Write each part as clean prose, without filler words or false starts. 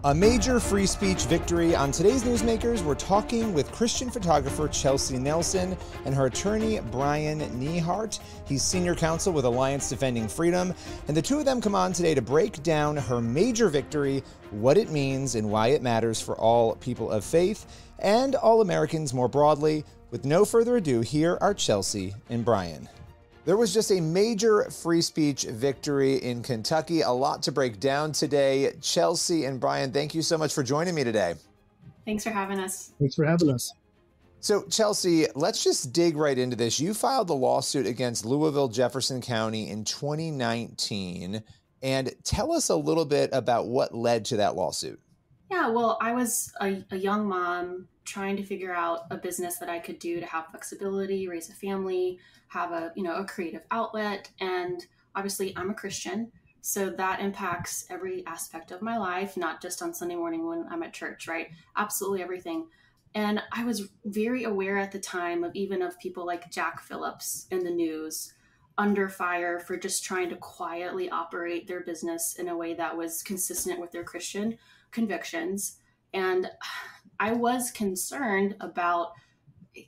A major free speech victory. On today's Newsmakers, we're talking with Christian photographer Chelsey Nelson and her attorney Brian Nehart. He's senior counsel with Alliance Defending Freedom, and the two of them come on today to break down her major victory, what it means and why it matters for all people of faith and all Americans more broadly. With no further ado, here are Chelsey and Brian. There was just a major free speech victory in Kentucky. A lot to break down today. Chelsey and Brian, thank you so much for joining me today. Thanks for having us. Thanks for having us. So, Chelsey, let's just dig right into this. You filed the lawsuit against Louisville, Jefferson County in 2019. And tell us a little bit about what led to that lawsuit. Yeah, well, I was a young mom trying to figure out a business that I could do to have flexibility, raise a family, have a creative outlet. And obviously I'm a Christian, so that impacts every aspect of my life, not just on Sunday morning when I'm at church, right? Absolutely everything. And I was very aware at the time of people like Jack Phillips in the news under fire for just trying to quietly operate their business in a way that was consistent with their Christian convictions. And I was concerned about,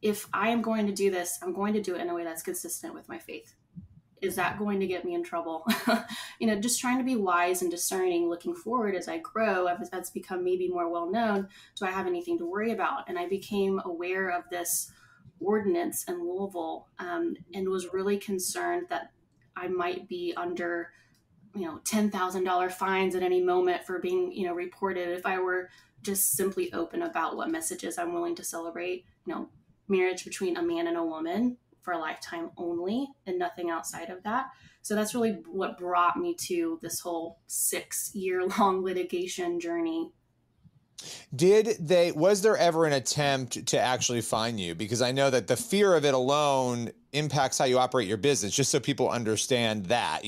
if I am going to do this, I'm going to do it in a way that's consistent with my faith. Is that going to get me in trouble? Just trying to be wise and discerning, looking forward as I grow, as that's become maybe more well-known. Do I have anything to worry about? And I became aware of this ordinance in Louisville, and was really concerned that I might be under $10,000 fines at any moment for being, reported if I were just simply open about what messages I'm willing to celebrate, marriage between a man and a woman for a lifetime only and nothing outside of that. So that's really what brought me to this whole 6-year-long litigation journey. Was there ever an attempt to actually fine you? Because I know that the fear of it alone impacts how you operate your business, just so people understand that,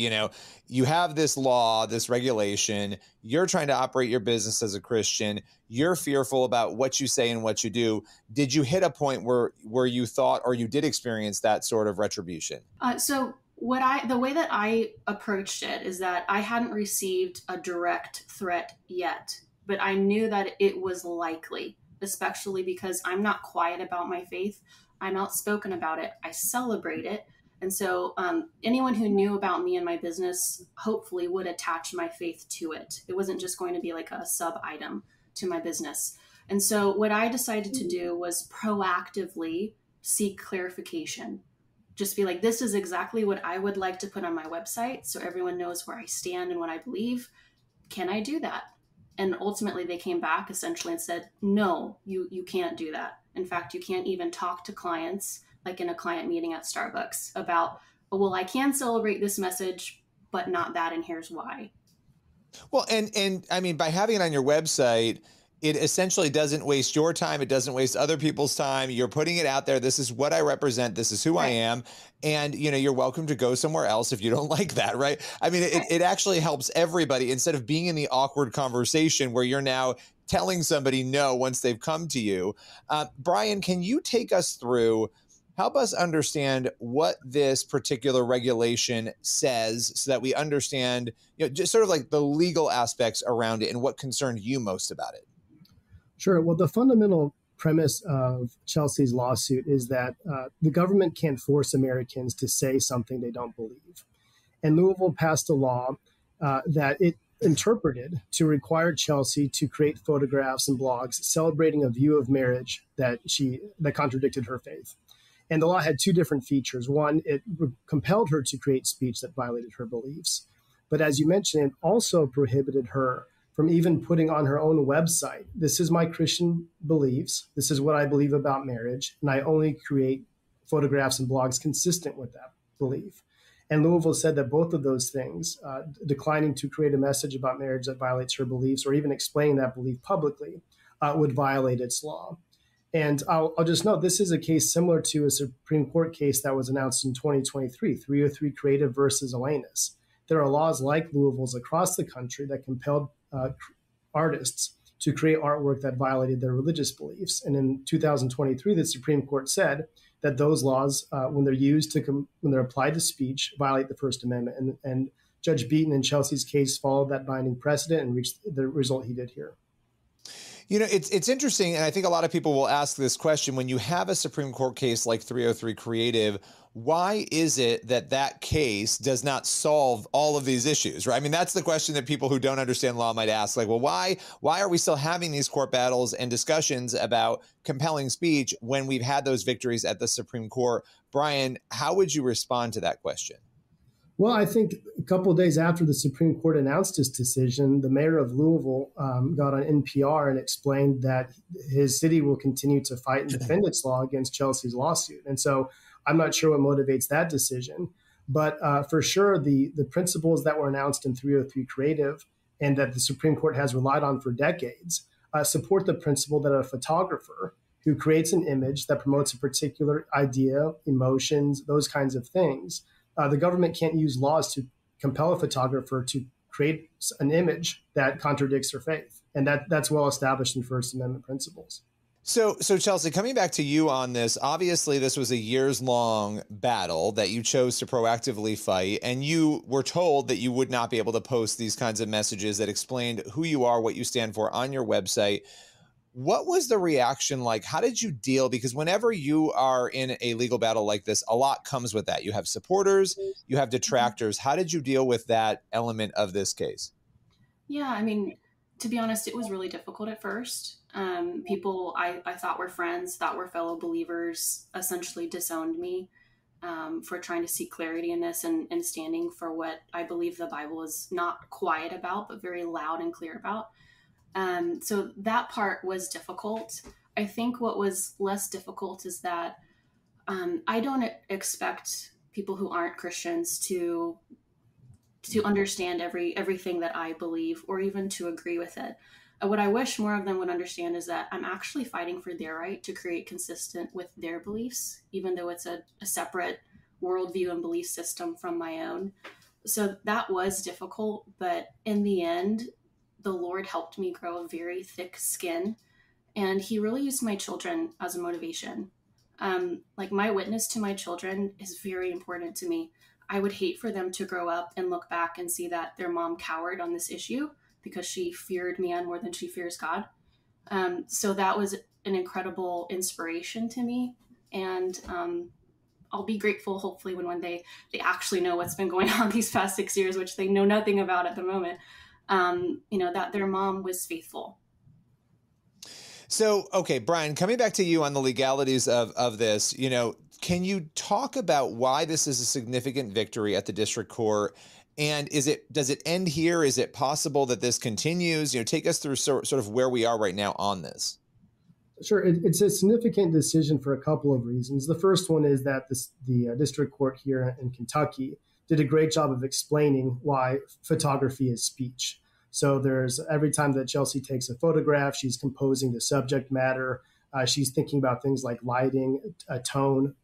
you have this law, this regulation, you're trying to operate your business as a Christian, you're fearful about what you say and what you do. Did you hit a point where you thought, or you did experience that sort of retribution? So the way that I approached it is that I hadn't received a direct threat yet, but I knew that it was likely, especially because I'm not quiet about my faith. I'm outspoken about it. I celebrate it. And so anyone who knew about me and my business hopefully would attach my faith to it. It wasn't just going to be like a sub item to my business. And so what I decided to do was proactively seek clarification. Just be like, this is exactly what I would like to put on my website so everyone knows where I stand and what I believe. Can I do that? And ultimately they came back essentially and said, no, you can't do that. In fact, you can't even talk to clients like in a client meeting at Starbucks about, oh, well, I can celebrate this message, but not that, and here's why. Well, and I mean, by having it on your website, it essentially doesn't waste your time. It doesn't waste other people's time. You're putting it out there. This is what I represent. This is who I am. And, you're welcome to go somewhere else if you don't like that, right? I mean, it actually helps everybody instead of being in the awkward conversation where you're now telling somebody no once they've come to you. Brian, can you take us through, help us understand what this particular regulation says so that we understand, just sort of like the legal aspects around it and what concerned you most about it? Sure. Well, the fundamental premise of Chelsey's lawsuit is that the government can't force Americans to say something they don't believe. And Louisville passed a law that it interpreted to require Chelsey to create photographs and blogs celebrating a view of marriage that contradicted her faith. And the law had two different features. One, it compelled her to create speech that violated her beliefs. But as you mentioned, it also prohibited her from even putting on her own website, this is my Christian beliefs, this is what I believe about marriage, and I only create photographs and blogs consistent with that belief. And Louisville said that both of those things, declining to create a message about marriage that violates her beliefs or even explaining that belief publicly, would violate its law. And I'll just note, this is a case similar to a Supreme Court case that was announced in 2023, 303 Creative versus Alanis. There are laws like Louisville's across the country that compelled artists to create artwork that violated their religious beliefs. And in 2023, the Supreme Court said that those laws, when they're used when they're applied to speech, violate the First Amendment. And Judge Beaton in Chelsey's case followed that binding precedent and reached the result he did here. You know, it's interesting, and I think a lot of people will ask this question when you have a Supreme Court case like 303 Creative. Why is it that that case does not solve all of these issues, right? I mean, that's the question that people who don't understand law might ask. Like, well, why are we still having these court battles and discussions about compelling speech when we've had those victories at the Supreme Court? Brian, how would you respond to that question? Well, I think a couple of days after the Supreme Court announced its decision, the mayor of Louisville got on NPR and explained that his city will continue to fight and defend its law against Chelsey's lawsuit. And so I'm not sure what motivates that decision. But for sure, the principles that were announced in 303 Creative and that the Supreme Court has relied on for decades support the principle that a photographer who creates an image that promotes a particular idea, emotions, those kinds of things, the government can't use laws to compel a photographer to create an image that contradicts their faith. And that's well established in First Amendment principles. So Chelsey, coming back to you on this, obviously this was a years-long battle that you chose to proactively fight, and you were told that you would not be able to post these kinds of messages that explained who you are, what you stand for on your website. What was the reaction like? How did you deal? Because whenever you are in a legal battle like this, a lot comes with that. You have supporters, you have detractors. How did you deal with that element of this case? Yeah, I mean, to be honest, it was really difficult at first. People I thought were friends, thought were fellow believers, essentially disowned me for trying to seek clarity in this and standing for what I believe the Bible is not quiet about, but very loud and clear about. So that part was difficult. I think what was less difficult is that I don't expect people who aren't Christians to understand everything that I believe or even to agree with it. What I wish more of them would understand is that I'm actually fighting for their right to create consistent with their beliefs, even though it's a separate worldview and belief system from my own. So that was difficult, but in the end, the Lord helped me grow a very thick skin, and he really used my children as a motivation. Like my witness to my children is very important to me. I would hate for them to grow up and look back and see that their mom cowered on this issue because she feared man more than she fears God. So that was an incredible inspiration to me. And I'll be grateful, hopefully, when one day they actually know what's been going on these past 6 years, which they know nothing about at the moment, that their mom was faithful. So, okay, Brian, coming back to you on the legalities of this, can you talk about why this is a significant victory at the district court? And does it end here? Is it possible that this continues? Take us through sort of where we are right now on this. Sure. It's a significant decision for a couple of reasons. The first one is that the district court here in Kentucky did a great job of explaining why photography is speech. So every time that Chelsey takes a photograph, she's composing the subject matter. She's thinking about things like lighting, tone,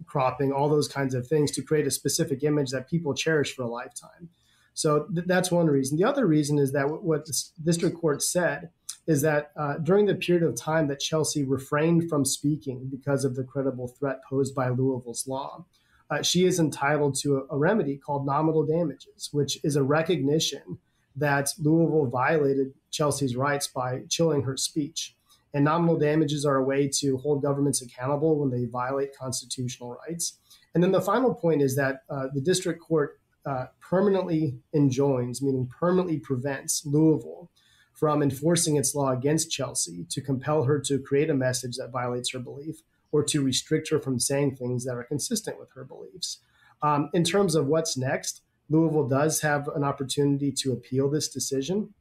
cropping, all those kinds of things to create a specific image that people cherish for a lifetime. So that's one reason. The other reason is that what the district court said is that during the period of time that Chelsey refrained from speaking because of the credible threat posed by Louisville's law, she is entitled to a remedy called nominal damages, which is a recognition that Louisville violated Chelsey's rights by chilling her speech. And nominal damages are a way to hold governments accountable when they violate constitutional rights. And then the final point is that the district court permanently enjoins, meaning permanently prevents Louisville from enforcing its law against Chelsey to compel her to create a message that violates her belief or to restrict her from saying things that are consistent with her beliefs. In terms of what's next, Louisville does have an opportunity to appeal this decision.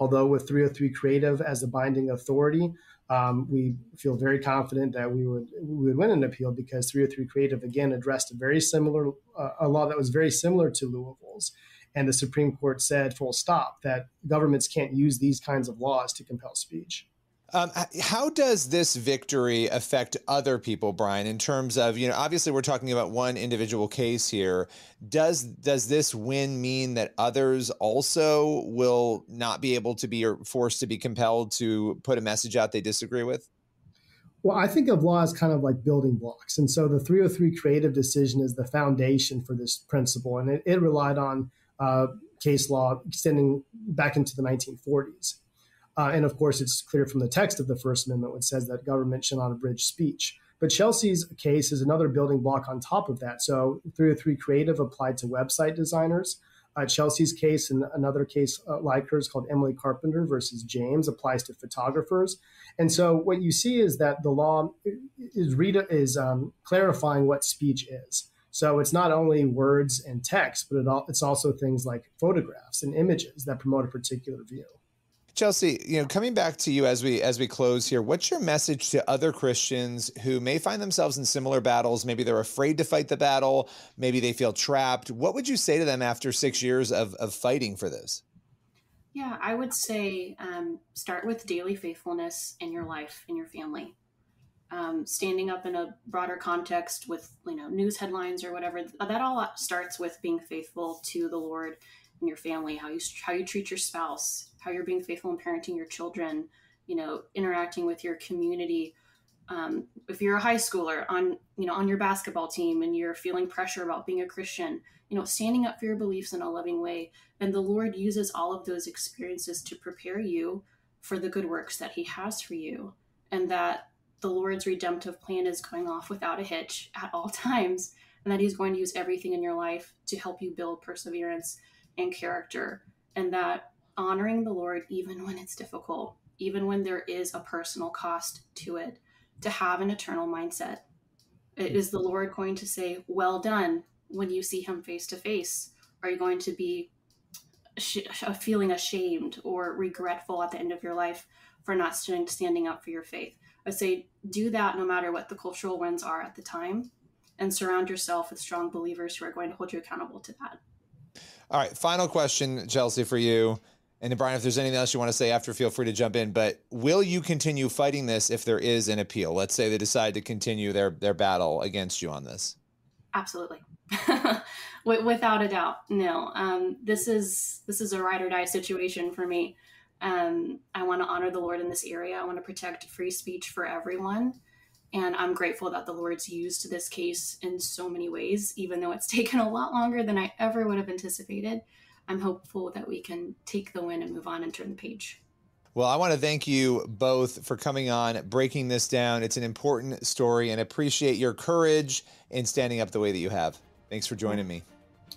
Although with 303 Creative as the binding authority, we feel very confident that we would win an appeal because 303 Creative, again, addressed a law that was very similar to Louisville's. And the Supreme Court said, full stop, that governments can't use these kinds of laws to compel speech. How does this victory affect other people, Brian, in terms of, obviously we're talking about one individual case here. Does this win mean that others also will not be able to be or forced to be compelled to put a message out they disagree with? Well, I think of law as kind of like building blocks. And so the 303 Creative decision is the foundation for this principle. And it relied on case law extending back into the 1940s. And of course, it's clear from the text of the First Amendment, which says that government shall not abridge speech. But Chelsey's case is another building block on top of that. So 303 Creative applied to website designers. Chelsey's case and another case like hers called Emily Carpenter versus James applies to photographers. And so what you see is that the law is clarifying what speech is. So it's not only words and text, but it's also things like photographs and images that promote a particular view. Chelsey, coming back to you as we close here, what's your message to other Christians who may find themselves in similar battles? Maybe they're afraid to fight the battle. Maybe they feel trapped. What would you say to them after 6 years of fighting for this? Yeah, I would say start with daily faithfulness in your life, in your family. Standing up in a broader context with news headlines or whatever, that all starts with being faithful to the Lord in your family, how you treat your spouse, how you're being faithful in parenting your children, interacting with your community. If you're a high schooler on your basketball team and you're feeling pressure about being a Christian, standing up for your beliefs in a loving way. And the Lord uses all of those experiences to prepare you for the good works that he has for you. And that the Lord's redemptive plan is going off without a hitch at all times. And that he's going to use everything in your life to help you build perseverance and character. And that honoring the Lord, even when it's difficult, even when there is a personal cost to it, to have an eternal mindset. Is the Lord going to say, well done, when you see him face to face? Are you going to be feeling ashamed or regretful at the end of your life for not standing up for your faith? I say do that no matter what the cultural winds are at the time, and surround yourself with strong believers who are going to hold you accountable to that. All right, final question, Chelsey, for you. And Brian, if there's anything else you want to say after, feel free to jump in. But will you continue fighting this if there is an appeal? Let's say they decide to continue their battle against you on this. Absolutely. Without a doubt. No. This is a ride or die situation for me. I want to honor the Lord in this area. I want to protect free speech for everyone. And I'm grateful that the Lord's used this case in so many ways, even though it's taken a lot longer than I ever would have anticipated. I'm hopeful that we can take the win and move on and turn the page. Well, I want to thank you both for coming on, breaking this down. It's an important story, and appreciate your courage in standing up the way that you have. Thanks for joining me.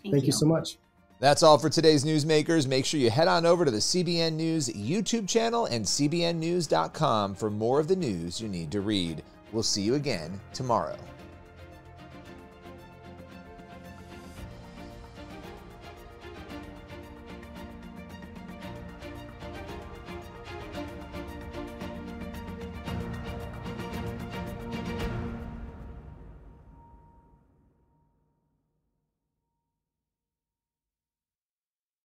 Thank you so much. That's all for today's Newsmakers. Make sure you head on over to the CBN News YouTube channel and cbnnews.com for more of the news you need to read. We'll see you again tomorrow.